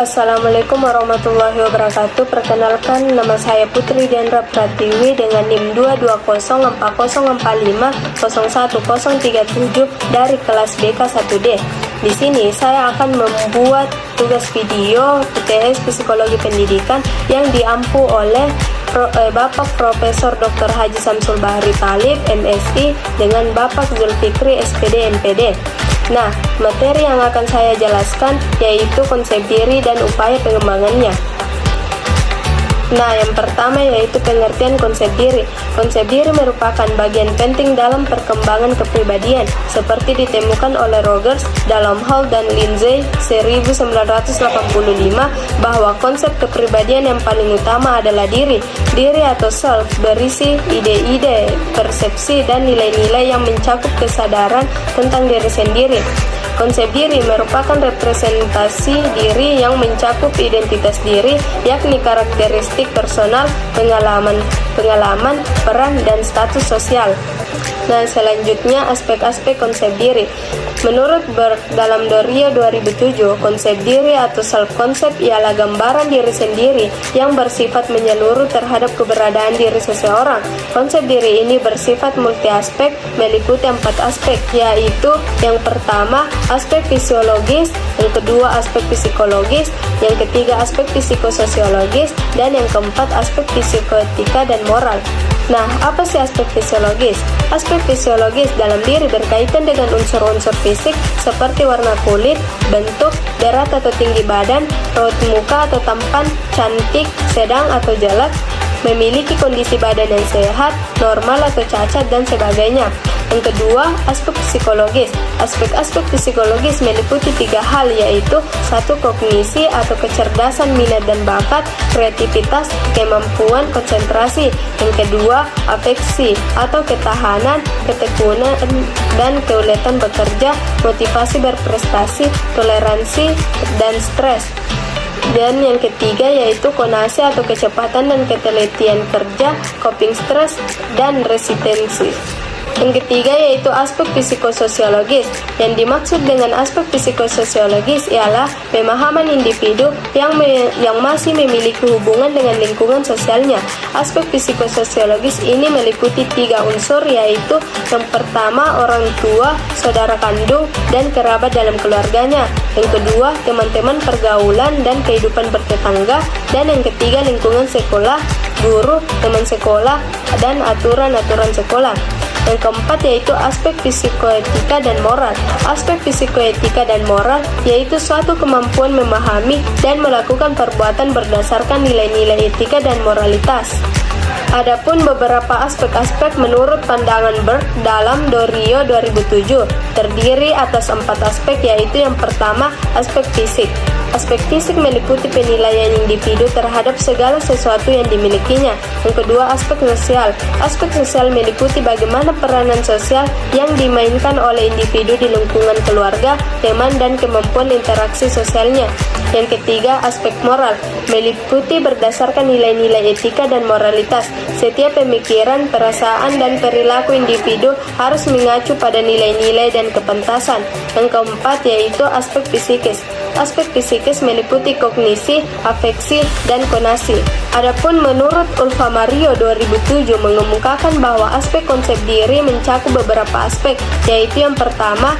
Assalamualaikum warahmatullahi wabarakatuh. Perkenalkan, nama saya Putri Diandra Pratiwi dengan NIM 2204045011037 dari kelas BK 1D. Di sini saya akan membuat tugas video PTS Psikologi Pendidikan yang diampu oleh Bapak Profesor Dr. Haji Samsul Bahri Talib, MSI, dengan Bapak Zulfikri, SPD, MPD. Nah, materi yang akan saya jelaskan yaitu konsep diri dan upaya pengembangannya. Nah, yang pertama yaitu pengertian konsep diri. Konsep diri merupakan bagian penting dalam perkembangan kepribadian, seperti ditemukan oleh Rogers, Hall, dan Lindsay 1985 bahwa konsep kepribadian yang paling utama adalah diri. Diri atau self berisi ide-ide, persepsi, dan nilai-nilai yang mencakup kesadaran tentang diri sendiri. Konsep diri merupakan representasi diri yang mencakup identitas diri, yakni karakteristik personal, pengalaman, peran, dan status sosial. Nah, selanjutnya aspek-aspek konsep diri. Menurut dalam Dorio 2007, konsep diri atau self-concept ialah gambaran diri sendiri yang bersifat menyeluruh terhadap keberadaan diri seseorang. Konsep diri ini bersifat multi-aspek, meliputi 4 aspek, yaitu yang pertama, aspek fisiologis, yang kedua, aspek psikologis, yang ketiga, aspek psikososiologis, dan yang keempat, aspek psikoetika dan moral. Nah, apa sih aspek fisiologis? Aspek fisiologis dalam diri berkaitan dengan unsur-unsur fisik seperti warna kulit, bentuk, berat atau tinggi badan, raut muka atau tampan, cantik, sedang atau jelek, memiliki kondisi badan yang sehat, normal atau cacat, dan sebagainya. Yang kedua, aspek psikologis. Aspek-aspek psikologis meliputi 3 hal, yaitu 1. Kognisi atau kecerdasan, minat dan bakat, kreativitas, kemampuan konsentrasi. Yang kedua, afeksi atau ketahanan, ketekunan, dan keuletan bekerja, motivasi berprestasi, toleransi, dan stres. Dan yang ketiga yaitu konasi atau kecepatan dan ketelitian kerja, coping stress, dan resistensi. Yang ketiga yaitu aspek psikososiologis. Yang dimaksud dengan aspek psikososiologis ialah pemahaman individu yang masih memiliki hubungan dengan lingkungan sosialnya. Aspek psikososiologis ini meliputi 3 unsur, yaitu yang pertama orang tua, saudara kandung, dan kerabat dalam keluarganya. Yang kedua, teman-teman pergaulan dan kehidupan bertetangga. Dan yang ketiga, lingkungan sekolah, guru, teman sekolah, dan aturan-aturan sekolah. Yang keempat yaitu aspek psikoetika dan moral. Aspek psikoetika dan moral yaitu suatu kemampuan memahami dan melakukan perbuatan berdasarkan nilai-nilai etika dan moralitas. Adapun beberapa aspek-aspek menurut pandangan Berg dalam Dorio 2007 terdiri atas 4 aspek, yaitu yang pertama, aspek fisik. Aspek fisik meliputi penilaian individu terhadap segala sesuatu yang dimilikinya. Yang kedua, aspek sosial. Aspek sosial meliputi bagaimana peranan sosial yang dimainkan oleh individu di lingkungan keluarga, teman, dan kemampuan interaksi sosialnya. Yang ketiga, aspek moral meliputi berdasarkan nilai-nilai etika dan moralitas. Setiap pemikiran, perasaan, dan perilaku individu harus mengacu pada nilai-nilai dan kepantasan. Yang keempat yaitu aspek psikis. Aspek psikis meliputi kognisi, afeksi, dan konasi. Adapun menurut Ulfa Mario 2007 mengemukakan bahwa aspek konsep diri mencakup beberapa aspek, yaitu yang pertama,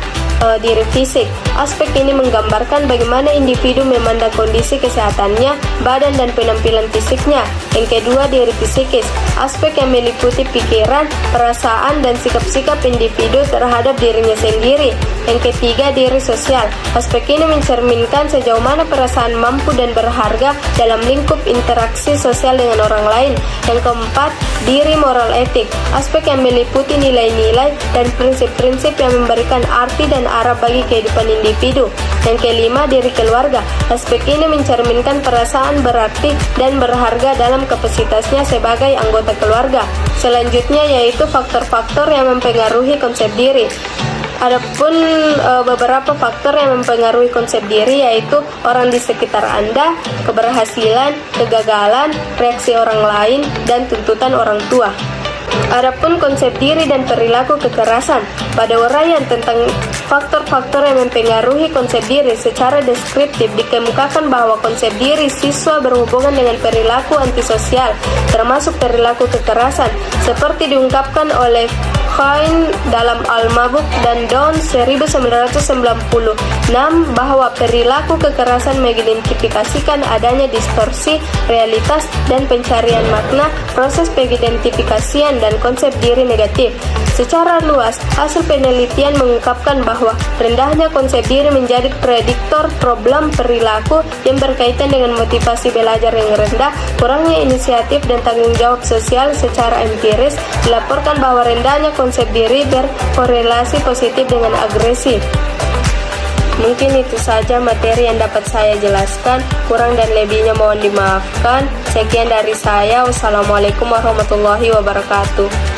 diri fisik. Aspek ini menggambarkan bagaimana individu memandang kondisi kesehatannya, badan, dan penampilan fisiknya. Yang kedua, diri psikis. Aspek yang meliputi pikiran, perasaan, dan sikap-sikap individu terhadap dirinya sendiri. Yang ketiga, diri sosial. Aspek ini mencerminkan sejauh mana perasaan mampu dan berharga dalam lingkup interaksi sosial dengan orang lain. Yang keempat, diri moral etik. Aspek yang meliputi nilai-nilai dan prinsip-prinsip yang memberikan arti dan arah bagi kehidupan individu. Yang kelima, diri keluarga. Aspek ini mencerminkan perasaan berarti dan berharga dalam kapasitasnya sebagai anggota keluarga. Selanjutnya yaitu faktor-faktor yang mempengaruhi konsep diri. Adapun beberapa faktor yang mempengaruhi konsep diri yaitu orang di sekitar Anda, keberhasilan, kegagalan, reaksi orang lain, dan tuntutan orang tua. Adapun konsep diri dan perilaku kekerasan, pada uraian tentang faktor-faktor yang mempengaruhi konsep diri secara deskriptif dikemukakan bahwa konsep diri siswa berhubungan dengan perilaku antisosial, termasuk perilaku kekerasan, seperti diungkapkan oleh Coyne dalam Al-Mabuk dan Dawn 1996 bahwa perilaku kekerasan mengidentifikasikan adanya distorsi realitas dan pencarian makna, proses pengidentifikasian dan konsep diri negatif. Secara luas, hasil penelitian mengungkapkan bahwa rendahnya konsep diri menjadi prediktor problem perilaku yang berkaitan dengan motivasi belajar yang rendah, kurangnya inisiatif dan tanggung jawab sosial. Secara empiris, dilaporkan bahwa rendahnya konsep diri berkorelasi positif dengan agresi. Mungkin itu saja materi yang dapat saya jelaskan. Kurang dan lebihnya mohon dimaafkan. Sekian dari saya. Wassalamualaikum warahmatullahi wabarakatuh.